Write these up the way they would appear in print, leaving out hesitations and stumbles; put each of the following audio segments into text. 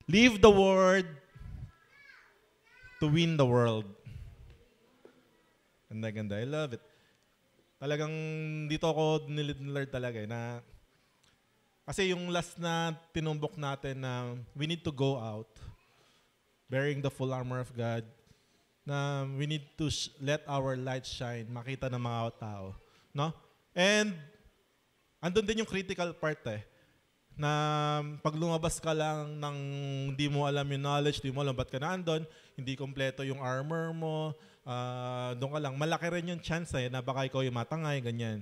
Leave the word to win the world. Ganda-ganda. I love it. Talagang dito ako nilid ni Lord talaga na kasi yung last na tinumbok natin na we need to go out bearing the full armor of God, na we need to let our light shine, makita ng mga tao. No? And andun din yung critical part na pag lumabas ka lang ng hindi mo alam yung knowledge, hindi mo alam ba't ka naandun, hindi kompleto yung armor mo, doon ka lang. Malaki rin yung chance na baka ikaw yung matangay, ganyan.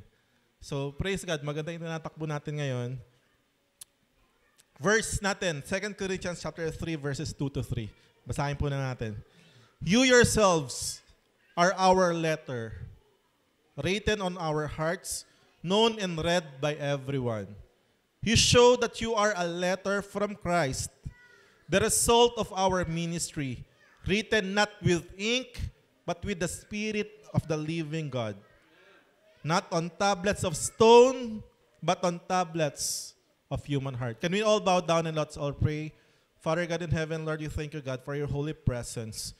So praise God, maganda yung tinatakbo natin ngayon. Verse natin, 2 Corinthians chapter 3 verses 2 to 3. Basahin po na natin. You yourselves are our letter, written on our hearts, known and read by everyone. You show that you are a letter from Christ, the result of our ministry, written not with ink, but with the Spirit of the living God. Not on tablets of stone, but on tablets of human heart. Can we all bow down and let's all pray? Father God in heaven, Lord, you thank you, God, for your holy presence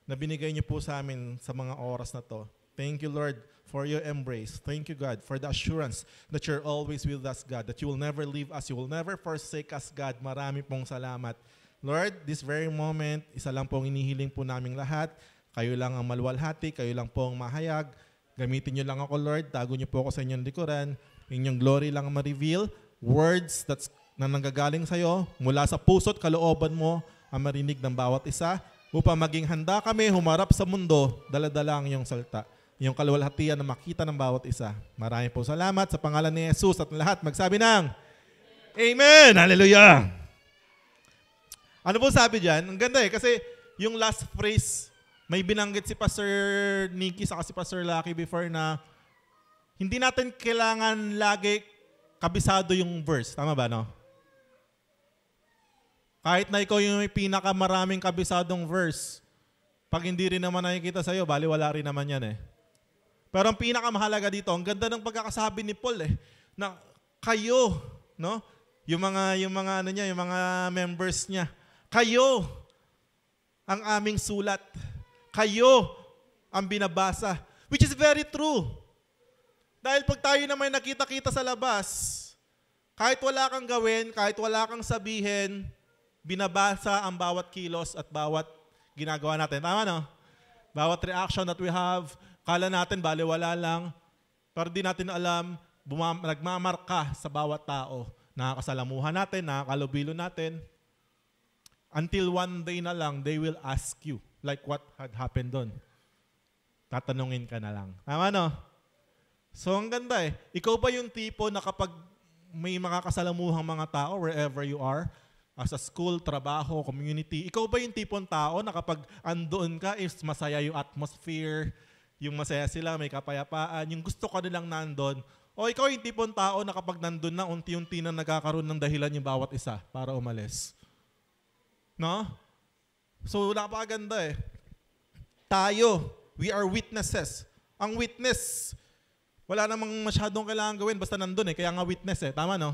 na binigay niyo po sa amin sa mga oras na to. Thank you, Lord, for your embrace. Thank you, God, for the assurance that you're always with us, God, that you will never leave us, you will never forsake us, God. Marami pong salamat. Lord, this very moment, isa lang pong inihiling po naming lahat. Kayo lang ang maluwalhati, kayo lang po ang mahayag. Gamitin niyo lang ako, Lord. Tago niyo po ako sa inyong likuran. Inyong glory lang ang ma-reveal. Words na nanggagaling sa'yo, mula sa puso't kalooban mo, ang marinig ng bawat isa, upang maging handa kami humarap sa mundo, dala-dala ang iyong salita. Yung kaluwalhatian na makita ng bawat isa. Maraming po salamat sa pangalan ni Jesus at lahat magsabi ng Amen! Hallelujah! Ano po sabi dyan? Ang ganda kasi yung last phrase, may binanggit si Pastor Nicky sa si Pastor Lucky before na hindi natin kailangan lagi kabisado yung verse. Tama ba, no? Kahit na ikaw yung may pinakamaraming kabisadong verse, pag hindi rin naman nakikita sa'yo, baliwala rin naman yan Pero ang pinakamahalaga dito, ang ganda ng pagkakasabi ni Paul na kayo, no? Yung mga members niya, kayo ang aming sulat. Kayo ang binabasa. Which is very true. Dahil pag tayo na may nakita-kita sa labas, kahit wala kang gawin, kahit wala kang sabihin, binabasa ang bawat kilos at bawat ginagawa natin. Tama, no? Bawat reaction that we have, kala natin baliwala lang, pero di natin alam, nagmamarka sa bawat tao. Nakakasalamuhan natin, nakakalubilo natin. Until one day na lang, they will ask you, like what had happened doon. Tatanungin ka na lang. Tama, no? So, ang ganda Ikaw ba yung tipo na kapag may makakasalamuhang mga tao, wherever you are, sa school, trabaho, community, ikaw ba yung tipong tao na kapag andoon ka is masaya yung atmosphere, yung masaya sila, may kapayapaan, yung gusto ka nilang nandun, o ikaw yung tipong tao na kapag nandun na, unti-unti na nagkakaroon ng dahilan yung bawat isa para umalis? No? So, napakaganda Tayo, we are witnesses. Ang witness, wala namang masyadong kailangan gawin, basta nandun kaya nga witness Tama, no?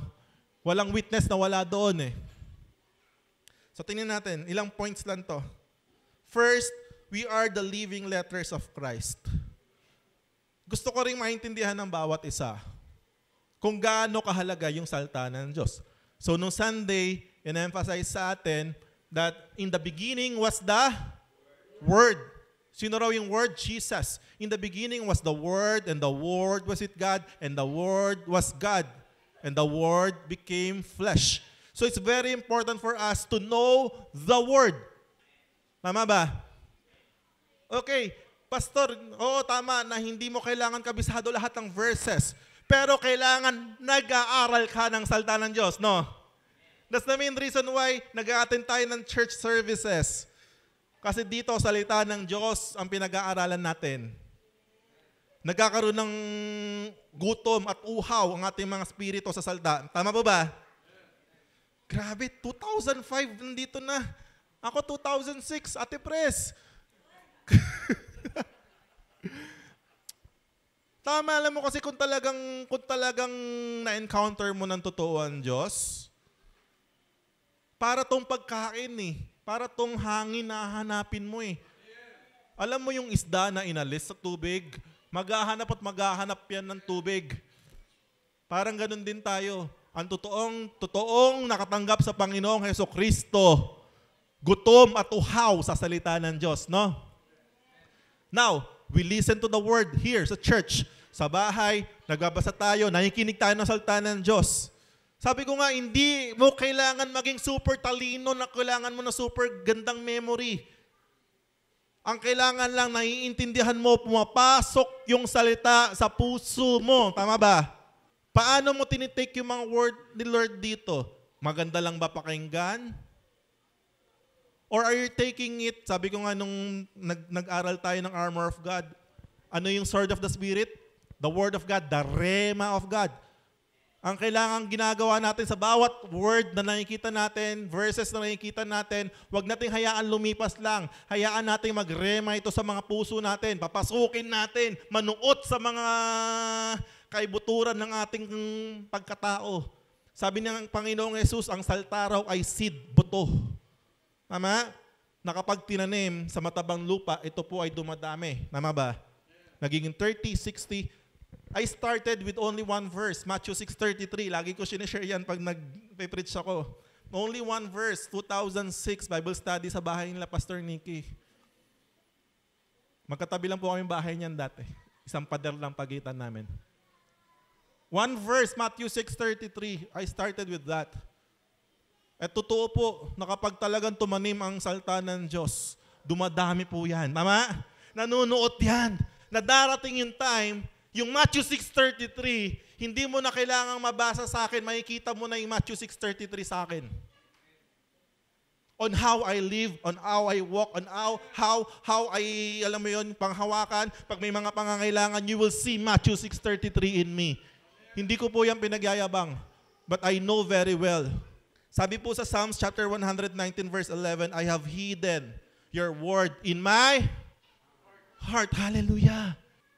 Walang witness na wala doon So, tingnan natin, ilang points lang to. First, we are the living letters of Christ. Gusto ko rin maintindihan ng bawat isa kung gaano kahalaga yung salita ng Diyos. So, nung Sunday, in-emphasize sa atin that in the beginning was the Word. Sino raw yung Word? Jesus. In the beginning was the Word, and the Word was with God, and the Word was God, and the Word became flesh. So it's very important for us to know the Word. Tama ba? Okay, Pastor, oo tama na hindi mo kailangan kabisado lahat ng verses. Pero kailangan nag-aaral ka ng salita ng Diyos, no? That's the main reason why nag-a-attend tayo ng church services. Kasi dito, salita ng Diyos ang pinag-aaralan natin. Nagkakaroon ng gutom at uhaw ang ating mga spirito sa salita. Tama po ba? Grabe, 2005 nandito na. Ako 2006, Ate Pres. Tama, alam mo kasi kung talagang na-encounter mo ng totoo ang Diyos, Para tong pagkain eh. Para tong hangin na hanapin mo eh. Alam mo yung isda na inalis sa tubig? Maghahanap at maghahanap yan ng tubig. Parang ganun din tayo. Ang totoong nakatanggap sa Panginoong Hesukristo, gutom at uhaw sa salita ng Diyos, no? Now, we listen to the word here sa church. Sa bahay, nagbabasa tayo, nakikinig tayo ng salita ng Diyos. Sabi ko nga, hindi mo kailangan maging super talino na kailangan mo na super gandang memory. Ang kailangan lang, naiintindihan mo, pumapasok yung salita sa puso mo. Tama ba? Paano mo tinitake yung mga word ni Lord dito? Maganda lang ba pakinggan? Or are you taking it, sabi ko nga nung nag-aral tayo ng Armor of God, ano yung Sword of the Spirit? The Word of God, the Rhema of God. Ang kailangan ginagawa natin sa bawat word na nakikita natin, verses na nakikita natin, huwag nating hayaan lumipas lang. Hayaan natin mag-rema ito sa mga puso natin. Papasukin natin, manuot sa mga kaibuturan ng ating pagkatao. Sabi ng Panginoong Jesus, ang salita raw ay seed, buto. Tama? Na kapag tinanim sa matabang lupa, ito po ay dumadami. Tama ba? Nagiging 30, 60. I started with only one verse, Matthew 6:33. Lagi ko sinishare yan pag nag-preach ako. Only one verse, 2006, Bible study sa bahay nila, Pastor Nicky. Magkatabi lang po kami bahay niyan dati. Isang pader lang pagitan namin. One verse, Matthew 6:33. I started with that. At totoo po, na kapag talagang tumanim ang salita ng Diyos, dumadami po yan. Tama? Nanunuot yan. Na darating yung time, yung Matthew 6:33, hindi mo na kailangang mabasa sa akin, makikita mo na yung Matthew 6:33 sa akin. On how I live, on how I walk, on how I, alam mo yun, panghawakan. Pag may mga pangangailangan, you will see Matthew 6:33 in me. Hindi ko po yan pinagyayabang, but I know very well. Sabi po sa Psalms chapter 119 verse 11, I have hidden your word in my heart. Hallelujah.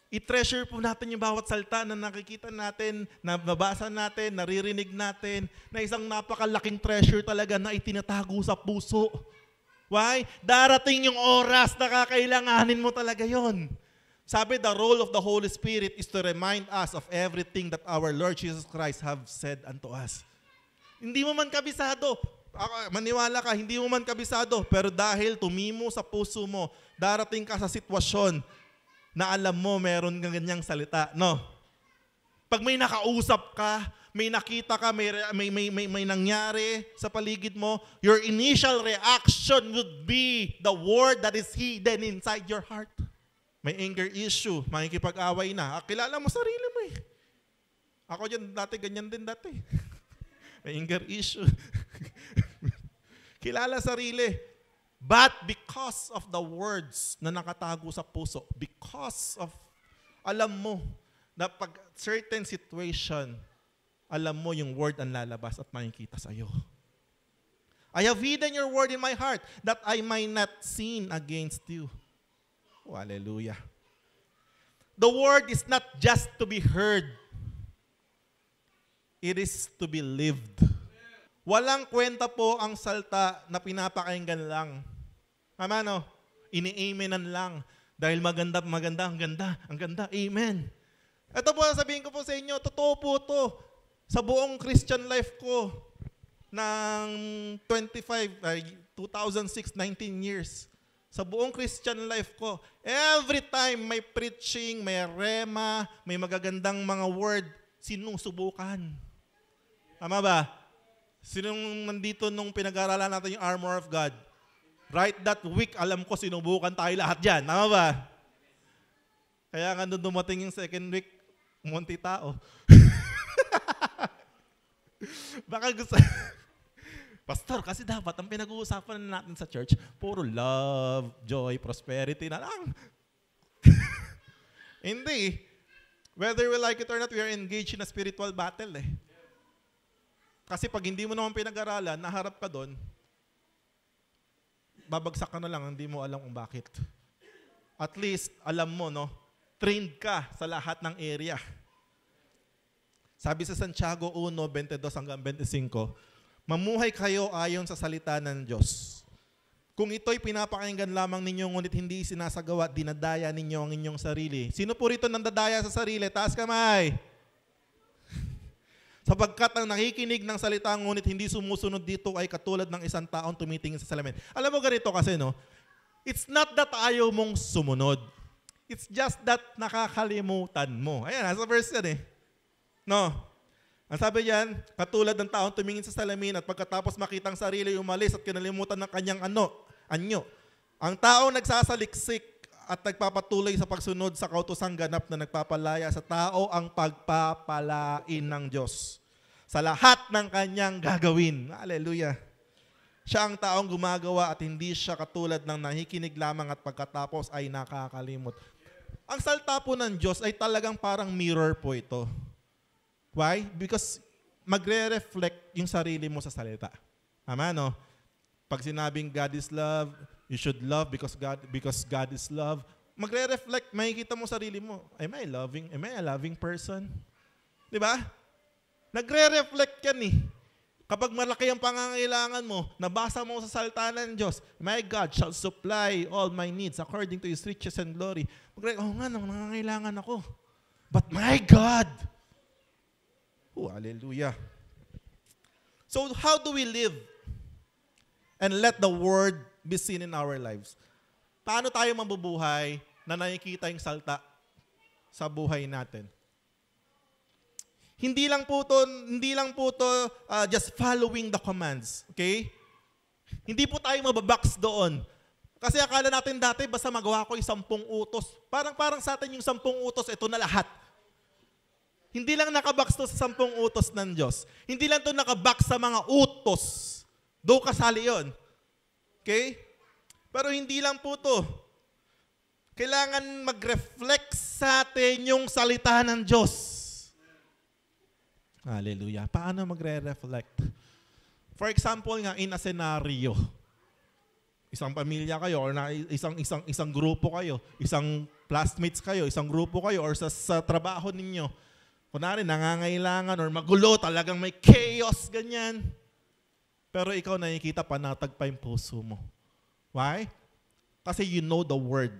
I-treasure po natin yung bawat salita na nakikita natin, nababasa natin, naririnig natin, na isang napakalaking treasure talaga na itinatago sa puso. Why? Darating yung oras na kakailanganin mo talaga yon. Sabi, the role of the Holy Spirit is to remind us of everything that our Lord Jesus Christ have said unto us. Hindi mo man kabisado, maniwala ka, hindi mo man kabisado, pero dahil tumimo sa puso mo, darating ka sa sitwasyon na alam mo meron kang ganyang salita, no? Pag may nakausap ka, may nakita ka, may nangyari sa paligid mo, your initial reaction would be the word that is hidden inside your heart. May anger issue, makikipag-away na. Kilala mo sarili mo eh. Ako dyan dati, ganyan din dati. May anger issue. Kilala sarili. But because of the words na nakatago sa puso, because of, alam mo, na pag certain situation, alam mo yung word ang lalabas at makikita sa'yo. I have hidden your word in my heart that I might not sin against you. Oh, hallelujah. The word is not just to be heard. It is to be lived. Walang kwenta po ang salta na pinapakinggan lang. Tama no? Ini-amenan lang. Dahil maganda, ang ganda. Amen. Ito po, sabihin ko po sa inyo, totoo po to. Sa buong Christian life ko, ng 2006, 19 years. Sa buong Christian life ko, every time may preaching, may rema, may magagandang mga word, sinusubukan. Tama ba? Sinong nandito nung pinag-aaralan natin yung Armor of God? Right that week, alam ko sinubukan tayo lahat dyan. Tama ba? Kaya nga nung dumating yung second week, umunti tao. Baka gusto... Pastor, kasi dapat ang pinag-uusapan natin sa church, puro love, joy, prosperity na lang. Hindi. Whether we like it or not, we are engaged in a spiritual battle eh. Kasi pag hindi mo naman pinag-aralan, naharap ka doon, babagsak ka na lang, hindi mo alam kung bakit. At least, alam mo, no, trained ka sa lahat ng area. Sabi sa Santiago 1:22 hanggang 25, Mamuhay kayo ayon sa salita ng Diyos. Kung ito'y pinapakinggan lamang ninyo, ngunit hindi sinasagawa, dinadaya ninyo ang inyong sarili. Sino po rito nandadaya sa sarili? Taas kamay. Sapagkat ang nakikinig ng salita, ngunit hindi sumusunod dito ay katulad ng isang taong tumitingin sa salamin. Alam mo ganito kasi, no? It's not that ayaw mong sumunod. It's just that nakakalimutan mo. Ayan, nasa verse yan eh. No? Ang sabi diyan, katulad ng taong tumingin sa salamin at pagkatapos makitang sarili umalis at kinalimutan ng kanyang anyo. Ang taong nagsasaliksik at nagpapatuloy sa pagsunod sa kautosang ganap na nagpapalaya sa tao ang pagpapalain ng Diyos sa lahat ng kanyang gagawin. Hallelujah. Siya ang taong gumagawa at hindi siya katulad ng nakikinig lamang at pagkatapos ay nakakalimot. Ang salita po ng Diyos ay talagang parang mirror po ito. Why? Because magre-reflect yung sarili mo sa salita. Tama, no? Pag sinabing God is love, you should love because God is love. Magre-reflect, makikita mo sarili mo. Am I a loving person? Di ba? Nagre-reflect yan eh. Kapag malaki ang pangangailangan mo, nabasa mo sa salita ng Diyos, my God shall supply all my needs according to His riches and glory. Nangangailangan ako. But my God, hallelujah. So how do we live and let the word be seen in our lives? Paano tayo mabubuhay na nakikita yung salta sa buhay natin? Hindi lang po to just following the commands, okay? Hindi po tayo mababox doon. Kasi akala natin dati basta magawa ko yung 10 utos. Parang sa atin yung 10 utos, ito na lahat. Hindi lang nakabox to sa 10 utos ng Diyos. Hindi lang to nakabox sa mga utos. Do kasali yun. Okay? Pero hindi lang po to. Kailangan mag-reflect sa atin yung salita ng Diyos. Hallelujah. Paano magre-reflect? For example nga, in a scenario, isang pamilya kayo or isang grupo kayo, isang classmates kayo, isang grupo kayo or sa trabaho ninyo. Kunwari, nangangailangan or magulo, talagang may chaos, ganyan. Pero ikaw nakikita, panatag pa yung puso mo. Why? Kasi you know the word.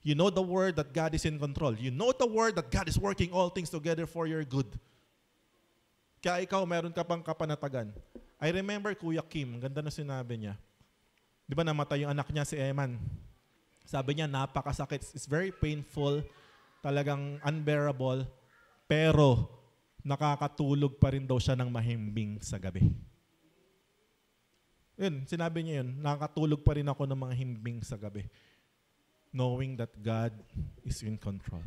You know the word that God is in control. You know the word that God is working all things together for your good. Kaya ikaw, meron ka pang kapanatagan. I remember Kuya Kim, ang ganda na sinabi niya. Di ba namatay yung anak niya, si Eman? Sabi niya, napakasakit. It's very painful, talagang unbearable. Pero nakakatulog pa rin daw siya ng mahimbing sa gabi. Yun, sinabi niya yun, nakakatulog pa rin ako ng mga himbing sa gabi. Knowing that God is in control.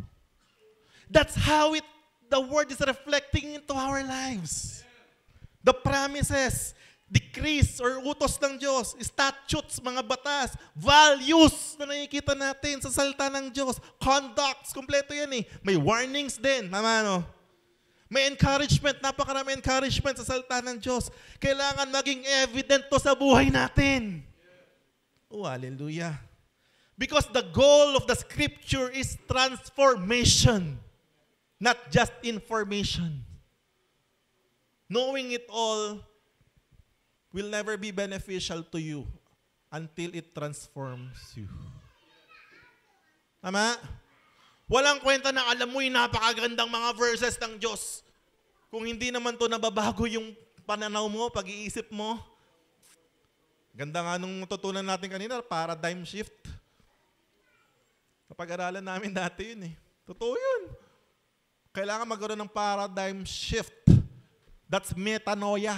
That's how the word is reflecting into our lives. The promises, decrees or utos ng Diyos, statutes, mga batas, values na nakikita natin sa salita ng Diyos, conducts, kompleto yan eh. May warnings din, tama no? May encouragement, napakarami encouragement sa salita ng Diyos. Kailangan maging evident to sa buhay natin. Oh, hallelujah. Because the goal of the scripture is transformation, not just information. Knowing it all will never be beneficial to you until it transforms you. Tama? Walang kwenta na alam mo yung napakagandang mga verses ng Diyos. Kung hindi naman to nababago yung pananaw mo, pag-iisip mo. Ganda nga nung tutunan natin kanina, paradigm shift. Napag-aralan namin dati yun eh. Totoo yun. Kailangan magkaroon ng paradigm shift. That's metanoia.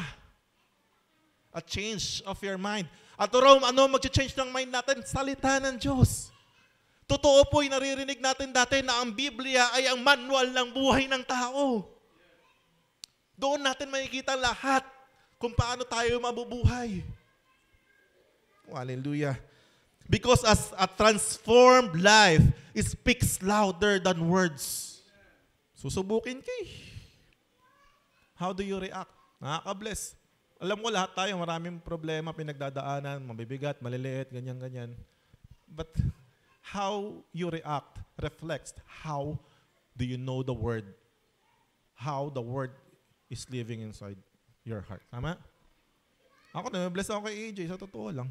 A change of your mind. At ano mag-change ng mind natin? Salita ng Diyos. Totoo po yung naririnig natin dati na ang Biblia ay ang manual ng buhay ng tao. Doon natin makikita lahat kung paano tayo mabubuhay. Oh, hallelujah. Because as a transformed life, it speaks louder than words. Susubukin ka eh. How do you react? Nakaka-bless. Alam mo lahat tayo, maraming problema, pinagdadaanan, mabibigat, maliliit, ganyan-ganyan. But how you react reflects how do you know the Word, how the Word is living inside your heart. Tama? Ako, na-bless ako kay AJ, sa totoo lang.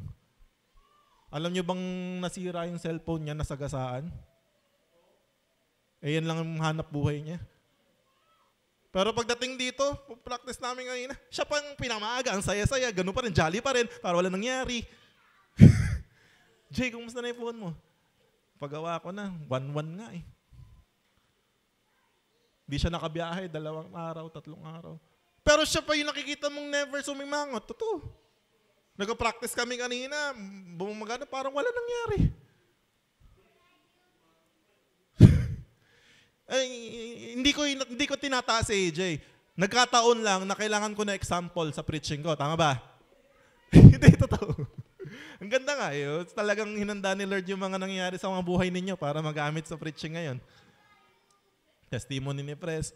Alam niyo bang nasira yung cellphone niya, nasagasaan? Eh, yan lang ang hanap buhay niya. Pero pagdating dito, practice namin kanina, siya pang pinamaga, ang saya-saya, ganun pa rin, jolly pa rin, para wala nangyari. Jay, kumusta na yung phone mo? Pagawa ko na, 1-1 nga eh. Di siya nakabiyahe, 2 araw, 3 araw. Pero siya pa yung nakikita mong never sumimangot. Totoo. Nag-practice kami kanina, bumagana, parang wala nangyari. Ay, hindi ko tinataas si AJ. Nagkataon lang na kailangan ko na example sa preaching ko. Tama ba? Hindi, totoo. Ang ganda nga eh. Talagang hinanda ni Lord yung mga nangyayari sa mga buhay ninyo para magamit sa preaching ngayon. Testimony ni Pres.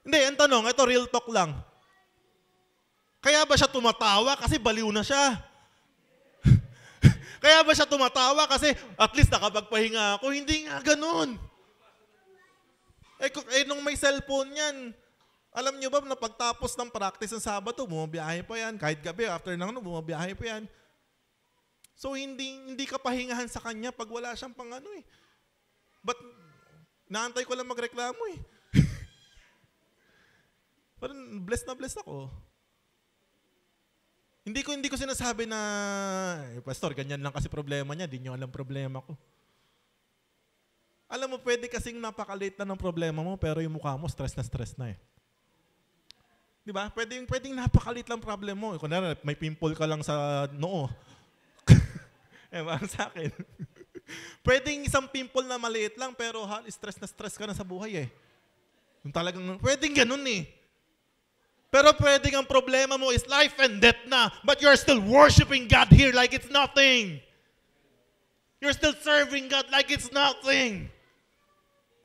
Hindi, ang tanong, ito real talk lang. Kaya ba siya tumatawa kasi baliw na siya? Kaya ba siya tumatawa kasi at least nakapagpahinga ako? Hindi nga ganun. Nung may cellphone yan, alam nyo ba na pagtapos ng practice ng Sabado, bumabiyahe pa yan. Kahit gabi, after ng bumabiyahe pa yan. So hindi ka pahingahan sa kanya pag wala siyang pang ano eh. But naantay ko lang magreklamo eh. Parang blessed na blessed ako. Hindi ko sinasabi na, Pastor, ganyan lang kasi problema niya, di nyo alam problema ko. Alam mo, pwede kasing napakaliit na ng problema mo, pero yung mukha mo, stress na eh. Di ba? Pwedeng napakaliit lang problem mo. Kung may pimple ka lang sa noo. Sa akin. Pwedeng isang pimple na maliit lang, pero stress ka na sa buhay eh. Yung talagang, pwedeng ganun eh. Pero pwedeng ang problema mo is life and death na, but you're still worshiping God here like it's nothing. You're still serving God like it's nothing.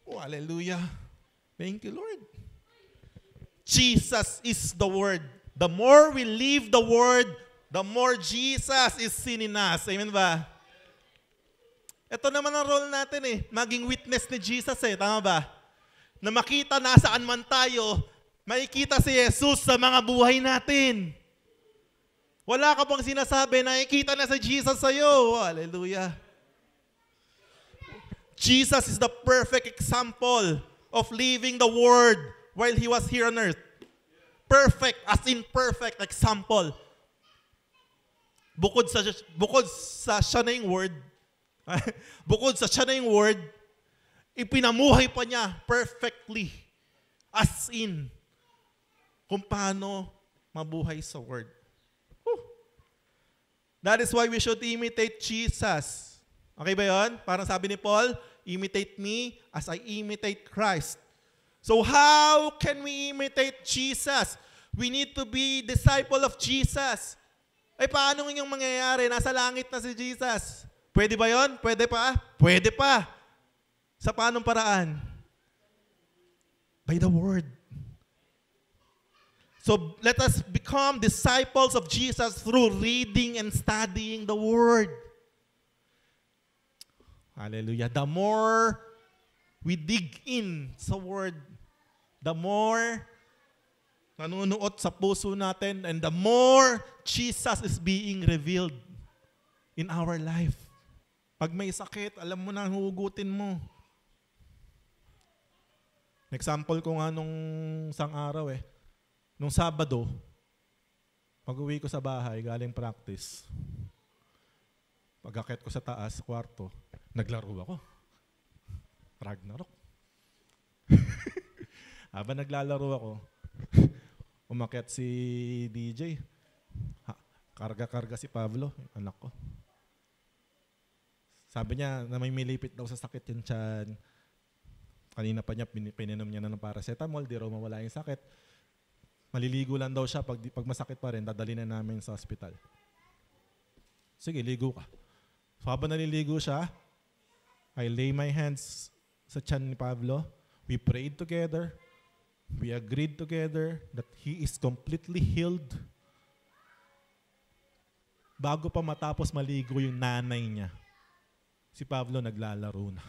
Oh, hallelujah. Thank you, Lord. Jesus is the Word. The more we live the Word, the more Jesus is seen in us. Amen ba? Ito naman ang role natin eh. Maging witness ni Jesus eh. Tama ba? Na makita nasaan man tayo, makikita si Jesus sa mga buhay natin. Wala ka pang sinasabi, nakikita na si Jesus sa'yo. Oh, hallelujah. Jesus is the perfect example of living the Word while He was here on earth. Perfect, as in perfect example. Bukod sa siya na yung Word, bukod sa siya na yung Word, ipinamuhay pa niya perfectly. As in, kung paano mabuhay sa Word. Whew. That is why we should imitate Jesus. Okay ba yun? Parang sabi ni Paul, imitate me as I imitate Christ. So how can we imitate Jesus? We need to be disciple of Jesus. Ay paano yung mangyayari? Nasa langit na si Jesus. Pwede ba yun? Pwede pa? Pwede pa. Sa paanong paraan? By the Word. So let us become disciples of Jesus through reading and studying the Word. Hallelujah. The more we dig in sa Word, the more nanunuot sa puso natin, and the more Jesus is being revealed in our life. Pag may sakit, alam mo na, hugutin mo. Example ko nga nung isang araw eh. Nung Sabado, pag-uwi ko sa bahay, galing practice. Pag-akit ko sa taas, kwarto, naglaro ako. Ragnarok. Habang naglalaro ako, umakyat si DJ. Karga-karga si Pablo, anak ko. Sabi niya na may milipit daw sa sakit yung tiyan. Kanina pa niya, pininom niya na ng paracetamol, di raw mawala yung sakit. Maliligo lang daw siya, pag masakit pa rin, dadalhin na namin sa hospital. Sige, ligo ka. So habang naliligo siya, I lay my hands sa tiyan ni Pablo. We prayed together. We agreed together that he is completely healed. Bago pa matapos maligo yung nanay niya, si Pablo naglalaro na.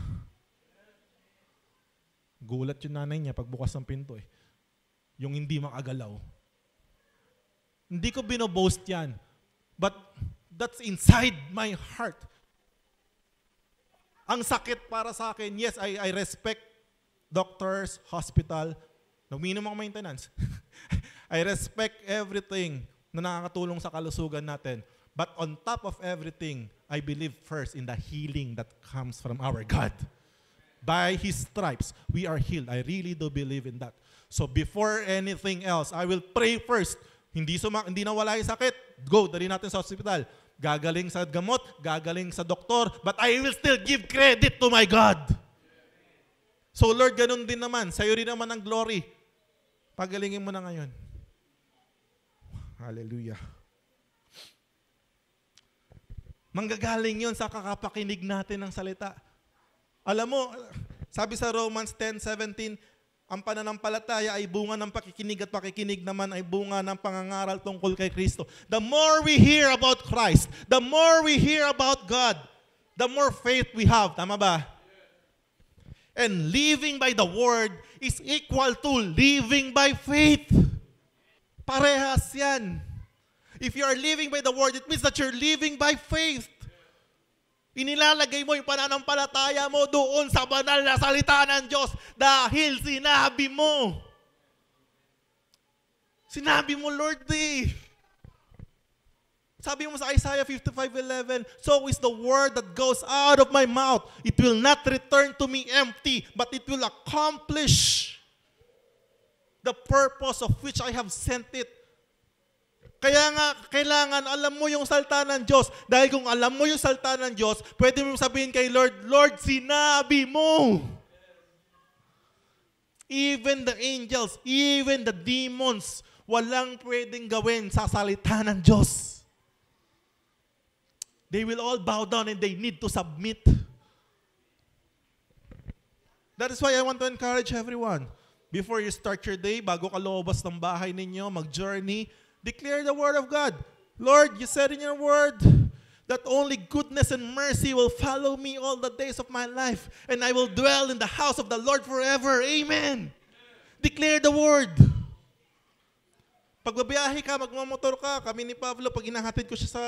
Gulat yung nanay niya pagbukas ng pinto eh. Yung hindi makagalaw. Hindi ko binoboast yan. But that's inside my heart. Ang sakit para sa akin, yes, I respect doctors, hospital, no minimum maintenance. I respect everything na nakakatulong sa kalusugan natin. But on top of everything, I believe first in the healing that comes from our God. By His stripes, we are healed. I really do believe in that. So before anything else, I will pray first. Hindi nawala yung sakit, go, dali natin sa hospital. Gagaling sa gamot, gagaling sa doktor, but I will still give credit to my God. So Lord, ganun din naman. Sa'yo rin naman ang glory. Pagalingin mo na ngayon. Hallelujah. Manggagaling yun sa kakapakinig natin ng salita. Alam mo, sabi sa Romans 10:17, ang pananampalataya ay bunga ng pakikinig at pakikinig naman ay bunga ng pangangaral tungkol kay Kristo. The more we hear about Christ, the more we hear about God, the more faith we have. Tama ba? And living by the Word is equal to living by faith. Parehas yan. If you are living by the Word, it means that you're living by faith. Inilalagay mo yung pananampalataya mo doon sa banal na salita ng Diyos dahil sinabi mo. Sinabi mo, Lord, eh. Sabi mo sa Isaiah 55:11, so is the word that goes out of my mouth. It will not return to me empty, but it will accomplish the purpose of which I have sent it. Kaya nga, kailangan alam mo yung salita ng Diyos. Dahil kung alam mo yung salita ng Diyos, pwede mo sabihin kay Lord, Lord, sinabi mo. Even the angels, even the demons, walang pwedeng gawin sa salita ng Diyos. They will all bow down and they need to submit. That is why I want to encourage everyone. Before you start your day, bago ka lumabas ng bahay ninyo, mag-journey, declare the word of God. Lord, you said in your word that only goodness and mercy will follow me all the days of my life, and I will dwell in the house of the Lord forever. Amen. Declare the word. Pag babiyahe ka, magmamotor ka, kami ni Pablo, pag inahatid ko siya sa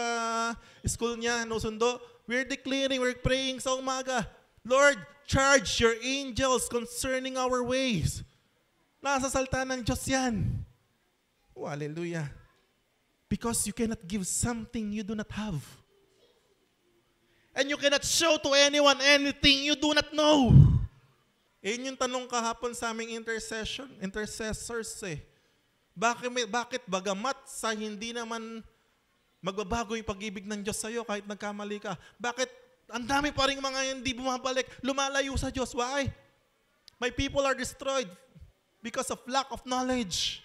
school niya, no sundo, we're declaring, we're praying sa umaga, Lord, charge your angels concerning our ways. Nasa salita ng Diyos yan. Oh, hallelujah. Because you cannot give something you do not have. And you cannot show to anyone anything you do not know. Yun yung tanong kahapon sa aming intercessors eh. Bakit bagamat sa hindi naman magbabago yung pag-ibig ng Diyos sa'yo kahit nagkamali ka, bakit ang dami pa rin mga hindi bumabalik, lumalayo sa Diyos? Why? My people are destroyed because of lack of knowledge.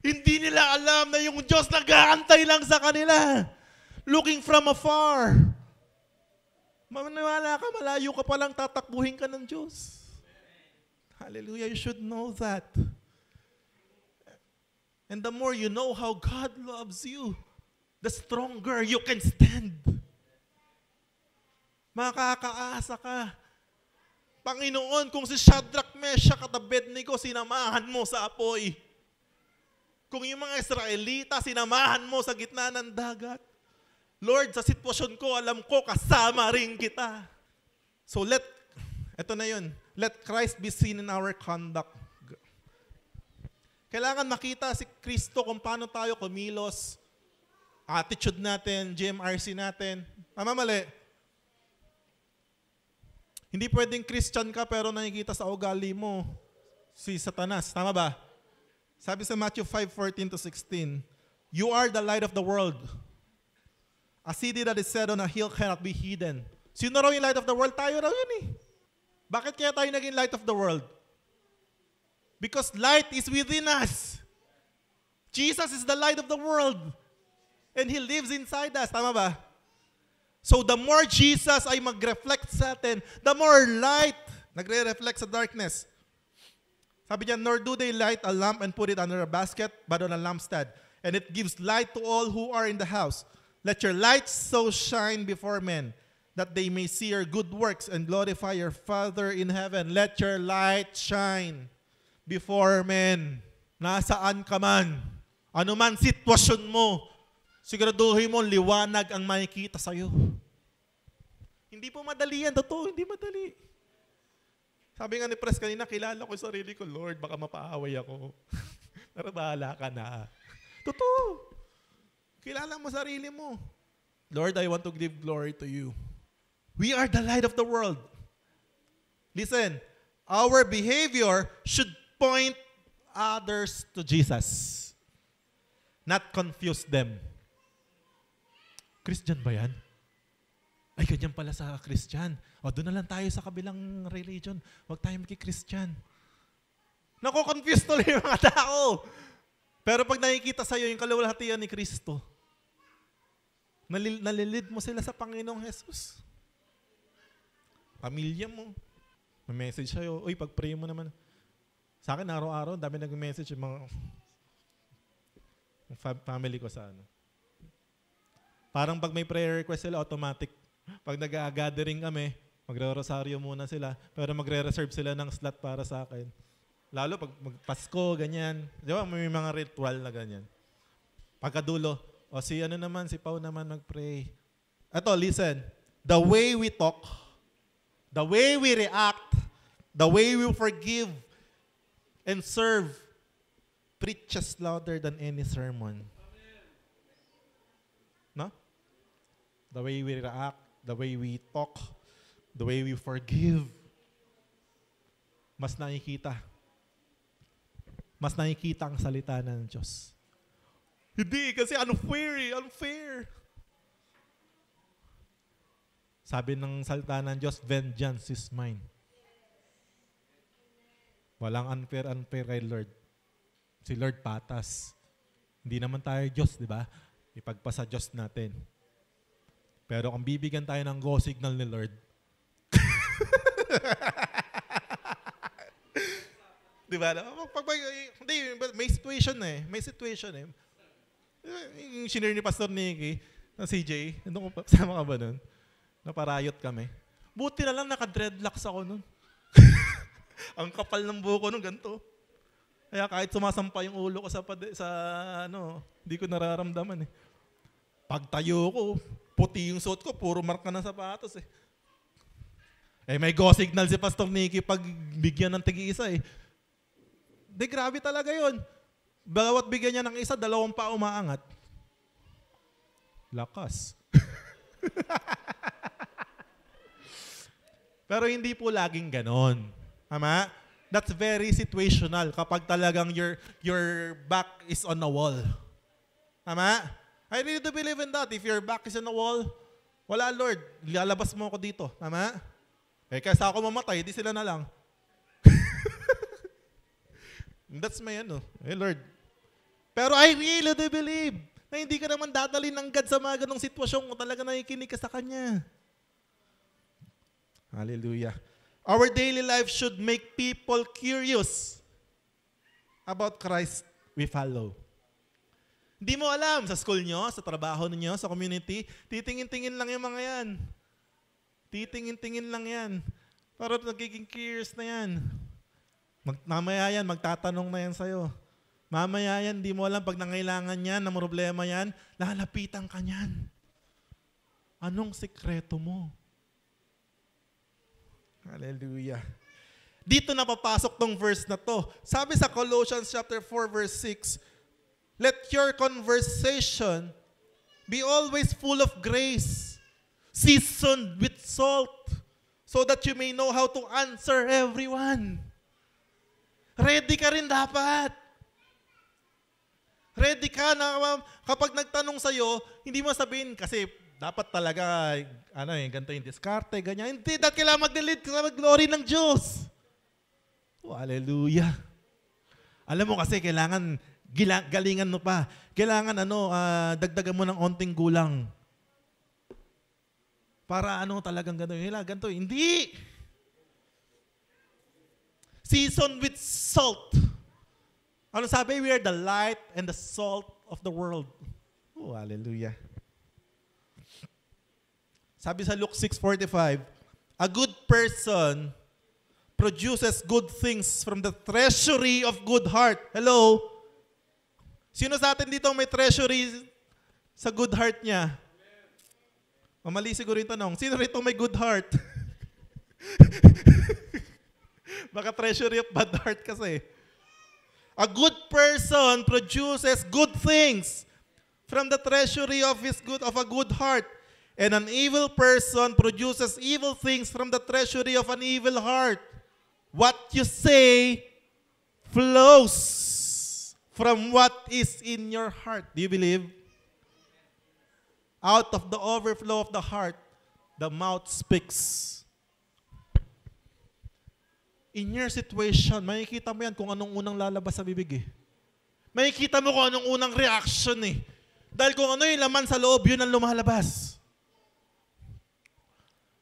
Hindi nila alam na yung Diyos nag-aantay lang sa kanila. Looking from afar. Maniwala ka, malayo ka palang tatakbuhin ka ng Diyos. Hallelujah, you should know that. And the more you know how God loves you, the stronger you can stand. Makakaasa ka. Panginoon, kung si Shadrach, Meshach at Abednego, sinamahan mo sa apoy. Kung yung mga Israelita, sinamahan mo sa gitna ng dagat. Lord, sa sitwasyon ko, alam ko, kasama rin kita. So eto na yun, let Christ be seen in our conduct. Kailangan makita si Kristo kung paano tayo kumilos, attitude natin, GMRC natin. Tama, mali? Hindi pwedeng Christian ka pero nakikita sa ugali mo si Satanas. Tama ba? Sabi sa Matthew 5:14-16, you are the light of the world. A city that is set on a hill cannot be hidden. Sino raw yung light of the world? Tayo raw yun eh. Bakit kaya tayo naging light of the world? Because light is within us. Jesus is the light of the world. And He lives inside us. Tama ba? So the more Jesus ay mag-reflect sa atin, the more light nagre-reflect sa darkness. Sabi niya, nor do they light a lamp and put it under a basket, but on a lampstand. And it gives light to all who are in the house. Let your light so shine before men, that they may see your good works and glorify your Father in heaven. Let your light shine before men. Nasaan ka man, Ano man sitwasyon mo, siguraduhin mo liwanag ang makikita sa'yo. Hindi po madali yan, totoo, hindi madali. Sabi nga ni Pres kanina, kilala ko yung sarili ko, Lord, baka mapaaway ako. Pero bahala ka na. Totoo. Kilala mo sarili mo. Lord, I want to give glory to you. We are the light of the world. Listen, our behavior should point others to Jesus. Not confuse them. Christian ba yan? Ay, ganyan pala sa Christian. O, doon na lang tayo sa kabilang religion. Huwag tayo magki-Christian. Nako-confuse tuloy yung mga tao. Pero pag nakikita sa'yo yung kaluwalhatian ni Kristo, nalilid mo sila sa Panginoong Jesus. Pamilya mo. May message sa'yo. Uy, pag-pray mo naman. Sa akin, araw-araw, dami nag-message yung mga family ko sa ano. Parang pag may prayer request sila, automatic. Pag nag-gathering kami, magre-rosaryo muna sila, pero magre-reserve sila ng slot para sa akin. Lalo pag magpasko, ganyan. Di ba, may mga ritual na ganyan. Pagkadulo, si ano naman, si Pao naman mag-pray. Ito, listen. The way we talk, the way we react, the way we forgive and serve preaches louder than any sermon. No? The way we react, the way we talk, the way we forgive, mas nakikita. Mas nakikita ang salita ng Diyos. Hindi, kasi unfair. Sabi ng salita ng Diyos, vengeance is mine. Walang unfair kay Lord. Si Lord patas. Hindi naman tayo Diyos, di ba? Ipagpasa Diyos natin. Pero kung bibigyan tayo ng go signal ni Lord, di ba? Hindi, may situation eh. Yung senior ni Pastor Nicky, na CJ, sama ka ba nun? Naparayot kami. Buti na lang naka-dreadlocks ako nun. Ang kapal ng buko nun, ganito. Kaya kahit sumasampa yung ulo ko sa hindi ko nararamdaman eh. Pagtayo ko, puti yung suot ko, puro marka ng sapatos eh. May go signal si Pastor Nicky pag bigyan ng tigi-isa eh. Di, grabe talaga yun. Bawat bigyan niya ng isa, 2 pa umaangat. Lakas. Pero hindi po laging ganon. Tama? That's very situational kapag talagang your back is on a wall. Tama? I really do believe in that. If your back is on a wall, wala Lord, lalabas mo ako dito. Tama? Kaysa ako mamatay, di sila na lang. That's my Lord. Pero I really do believe na hindi ka naman dadalhin ng God sa mga ganong sitwasyon kung talaga nakikinig ka sa Kanya. Hallelujah. Our daily life should make people curious about Christ we follow. Hindi mo alam, sa school nyo, sa trabaho ninyo, sa community, titingin-tingin lang yung mga yan. Titingin-tingin lang yan. Pero nagiging curious na yan. Mamaya yan, magtatanong na yan sa'yo. Mamaya yan, di mo alam, pag nangailangan yan, na problema yan, lalapitan ka yan. Anong sikreto mo? Hallelujah. Dito na papasok tong verse na to. Sabi sa Colossians chapter 4 verse 6, let your conversation be always full of grace, seasoned with salt, so that you may know how to answer everyone. Ready ka rin dapat. Ready ka na kapag nagtanong sa'yo, hindi mo sabihin kasi dapat talaga, ganito yung diskarte, ganyan. Hindi, dahil kailangan mag-delete, kailangan mag-glory ng Diyos. Oh, hallelujah. Alam mo kasi, kailangan galingan mo pa. Kailangan, dagdagan mo ng onting gulang. Para talagang ganito. Hindi! Seasoned with salt. Ano sabi? We are the light and the salt of the world. Oh, hallelujah. Sabi sa Luke 6:45, a good person produces good things from the treasury of good heart. Hello? Sino sa atin dito may treasury sa good heart niya? Mali siguro yung tanong. Sino rito may good heart? Baka treasury of bad heart kasi. A good person produces good things from the treasury of a good heart. And an evil person produces evil things from the treasury of an evil heart. What you say flows from what is in your heart. Do you believe? Out of the overflow of the heart, the mouth speaks. In your situation, makikita mo yan kung anong unang lalabas sa bibig eh. Makikita mo kung anong unang reaction eh. Dahil kung ano yung laman sa loob, yun ang lumalabas.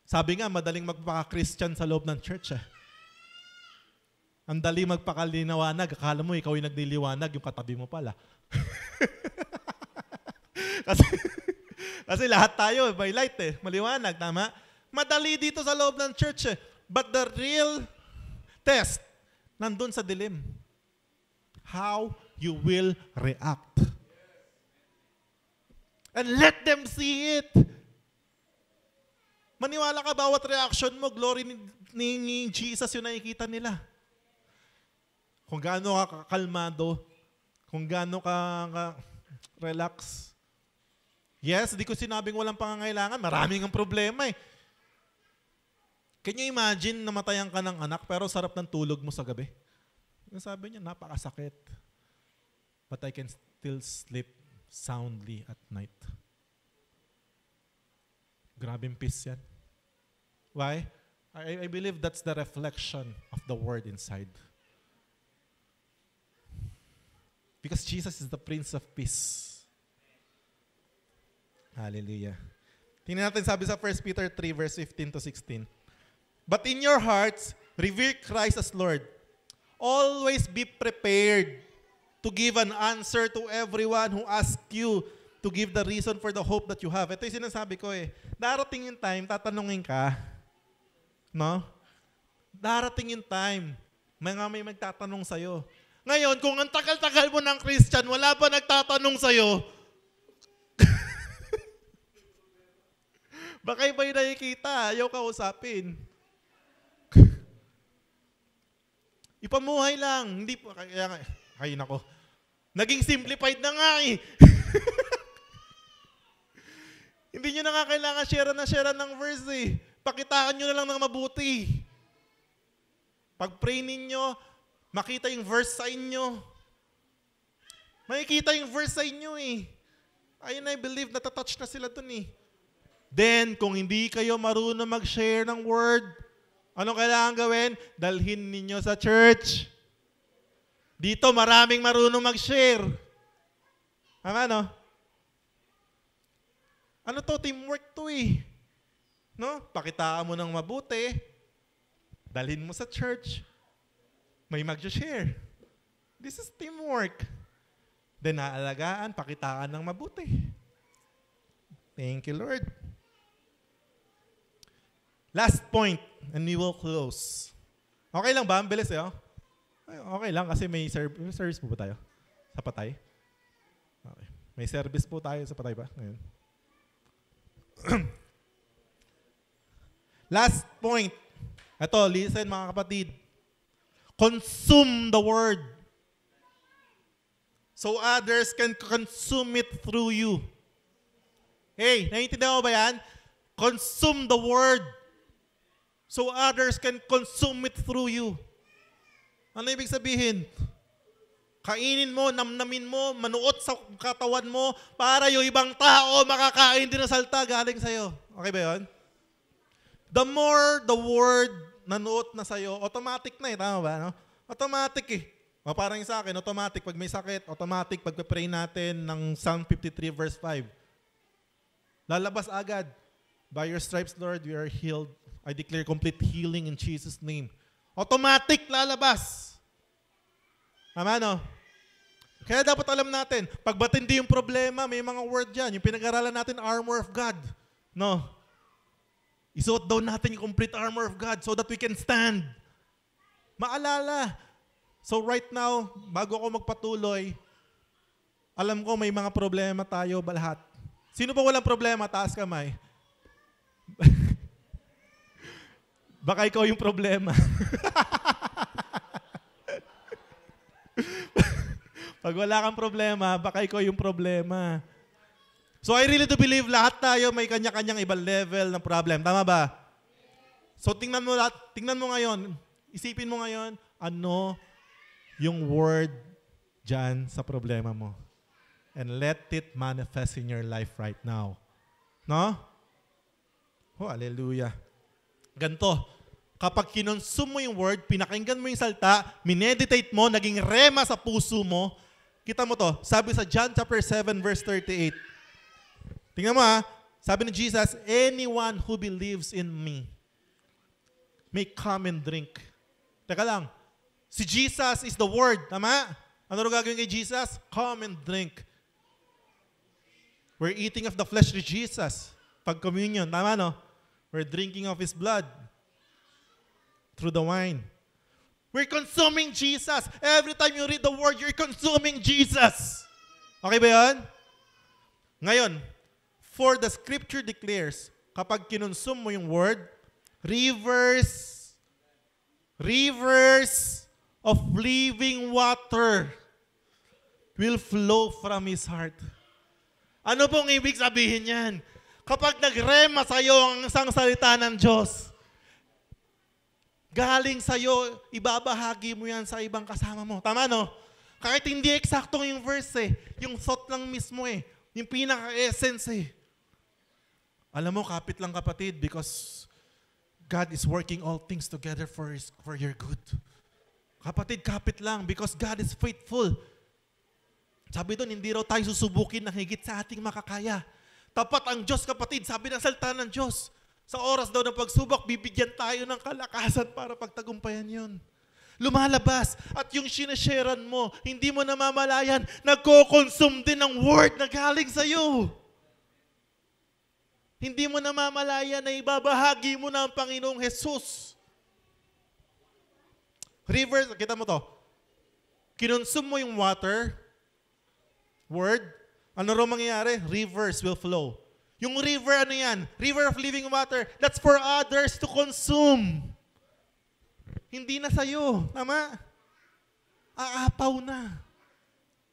Sabi nga, madaling magpaka-Christian sa loob ng church eh. Ang dali magpakalinawanag, akala mo ikaw yung nagliliwanag, yung katabi mo pala. Kasi lahat tayo, by light eh, maliwanag, tama? Madali dito sa loob ng church eh. But the real test, nandun sa dilim. How you will react. And let them see it. Maniwala ka, bawat reaction mo, glory ni Jesus yung nakikita nila. Kung gaano ka kalmado, kung gaano ka relax. Yes, di ko sinabing walang pangangailangan. Maraming ang problema eh. Can you imagine namatayan ka ng anak pero sarap ng tulog mo sa gabi? Sabi niya, napakasakit. But I can still sleep soundly at night. Grabing peace yan. Why? I believe that's the reflection of the word inside. Because Jesus is the Prince of Peace. Hallelujah. Tingnan natin sabi sa 1 Peter 3 verse 15 to 16. But in your hearts, revere Christ as Lord. Always be prepared to give an answer to everyone who asks you to give the reason for the hope that you have. Ito yung sinasabi ko eh. Darating yung time, tatanungin ka. No? Darating yung time, may magtatanong sa'yo. Ngayon, kung ang tagal-tagal mo ng Christian, wala pa nagtatanong sa'yo, baka iba yung nakikita, ayaw ka usapin. Ipamuhay lang. Hindi po, kaya nako. Naging simplified na nga eh. Hindi nyo na nga kailangan share ng verse eh. Pakitaan nyo na lang ng mabuti. Pag-pray ninyo, makita yung verse sa inyo. Makikita yung verse sa inyo eh. Ayun, I believe, natatouch na sila dun eh. Then, kung hindi kayo marunong mag-share ng word, anong kailangan gawin? Dalhin ninyo sa church. Dito, maraming marunong mag-share. Tama, no? Ano to? Teamwork to eh. No? Pakitaan mo ng mabuti. Dalhin mo sa church. May mag-share. This is teamwork. Then, naalagaan, pakitaan ng mabuti. Thank you, Lord. Last point, and we will close. Okay lang ba? Ang bilis eh. Oh? Okay lang kasi may service po ba tayo? Sa Patay? Okay. May service po tayo sa Patay ba? Ngayon. Last point. Ito, listen mga kapatid. Consume the word. So others can consume it through you. Hey, naiintindihan mo ba yan? Consume the word. So others can consume it through you. Ano ibig sabihin? Kainin mo, namnamin mo, manuot sa katawan mo para yung ibang tao makakain din ng salta galing sa'yo. Okay ba yun? The more the word nanuot na sa'yo, automatic na eh. Tama ba? No? Automatic eh. O parang sa akin, automatic. Pag may sakit, automatic. Pag pray natin ng Psalm 53 verse 5. Lalabas agad. By your stripes, Lord, we are healed. I declare complete healing in Jesus' name. Automatic lalabas. Tama, no? Kaya dapat alam natin, pag batindi yung problema, may mga word dyan. Yung pinag-aralan natin, armor of God. No? Isuot daw natin yung complete armor of God so that we can stand. Maalala. So right now, bago ako magpatuloy, Alam ko may mga problema tayo lahat. Sino pa walang problema? Taas kamay. Baka ikaw yung problema. Pag wala kang problema, baka ikaw yung problema. So I really do believe lahat tayo may kanya-kanyang ibang level ng problem. Tama ba? So tingnan mo ngayon, isipin mo ngayon, ano yung word dyan sa problema mo. And let it manifest in your life right now. No? Oh, hallelujah. Ganto, kapag kinonsume mo yung word, pinakinggan mo yung salta, mineditate mo, naging rema sa puso mo, kita mo to, sabi sa John chapter 7 verse 38. Tingnan mo sabi ni Jesus, anyone who believes in me may come and drink. Teka lang, si Jesus is the word, tama? Ano gagawin kay Jesus? Come and drink. We're eating of the flesh of Jesus. Pag communion, tama no? We're drinking of His blood through the wine. We're consuming Jesus. Every time you read the word, you're consuming Jesus. Okay ba yan? Ngayon, for the scripture declares, kapag kinonsum mo yung word, rivers of living water will flow from His heart. Ano pong ibig sabihin yan? Kapag nagrema sa'yo ang isang salita ng Diyos, galing sa'yo, ibabahagi mo yan sa ibang kasama mo. Tama no? Kahit hindi eksaktong yung verse yung thought lang mismo yung pinaka-essence Alam mo, kapit lang kapatid, because God is working all things together for your good. Kapatid, kapit lang because God is faithful. Sabi doon, hindi raw tayo susubukin na higit sa ating makakaya. Tapat ang Diyos, kapatid. Sabi ng salita ng Diyos, sa oras daw ng pagsubok, bibigyan tayo ng kalakasan para pagtagumpayan yun. Lumalabas. At yung sinasharean mo, hindi mo namamalayan, nagko-consume din ng word na galing sa'yo. Hindi mo namamalayan na ibabahagi mo na ang Panginoong Jesus. Rivers, kita mo to. Kinonsume mo yung water, word, ano raw mangyayari? Rivers will flow. Yung river, ano yan? River of living water. That's for others to consume. Hindi na sa'yo. Tama? Aapaw na.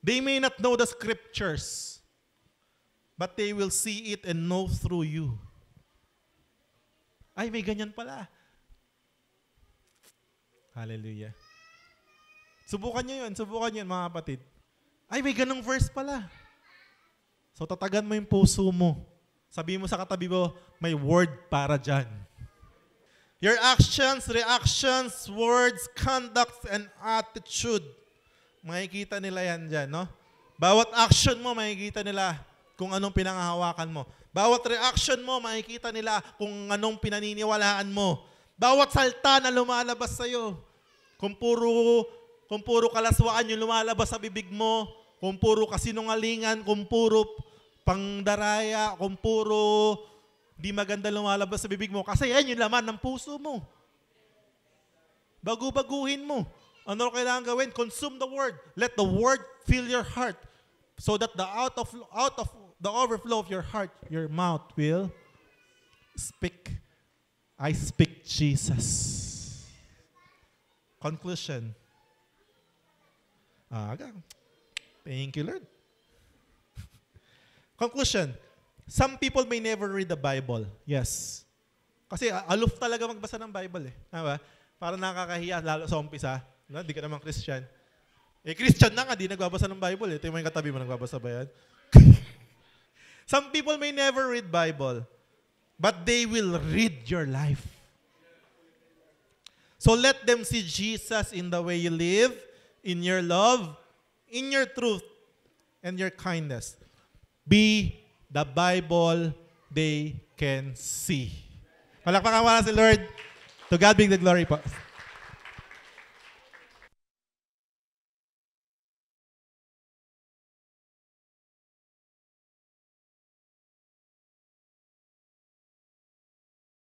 They may not know the scriptures, but they will see it and know through you. Ay, may ganyan pala. Hallelujah. Subukan nyo yun, mga kapatid. Ay, may ganong verse pala. So, tatagan mo yung puso mo. Sabihin mo sa katabi mo, may word para dyan. Your actions, reactions, words, conduct, and attitude. Makikita nila yan dyan, no? Bawat action mo, makikita nila kung anong pinanghahawakan mo. Bawat reaction mo, makikita nila kung anong pinaniniwalaan mo. Bawat salta na lumalabas sa'yo. Kung puro kalaswaan yung lumalabas sa bibig mo, kung puro kasinungalingan, kung puro pangdaraya, kung puro di maganda lumalabas sa bibig mo, kasi yan yung laman ng puso mo. Bagu-baguhin mo. Ano kailangan gawin? Consume the word. Let the word fill your heart so that out of the overflow of your heart, your mouth will speak. I speak Jesus. Conclusion. Thank you, Lord. Conclusion. Some people may never read the Bible. Yes. Kasi aloof talaga magbasa ng Bible Tama? Para nakakahiya, lalo sa umpisa. Hindi ka naman Christian. Christian na nga, di nagbabasa ng Bible. Ito yung katabi mo, nagbabasa ba yan? Some people may never read Bible, but they will read your life. So let them see Jesus in the way you live, in your love, in your truth, and your kindness. Be the Bible they can see. Palakpakan mo na si Lord. To God be the glory po.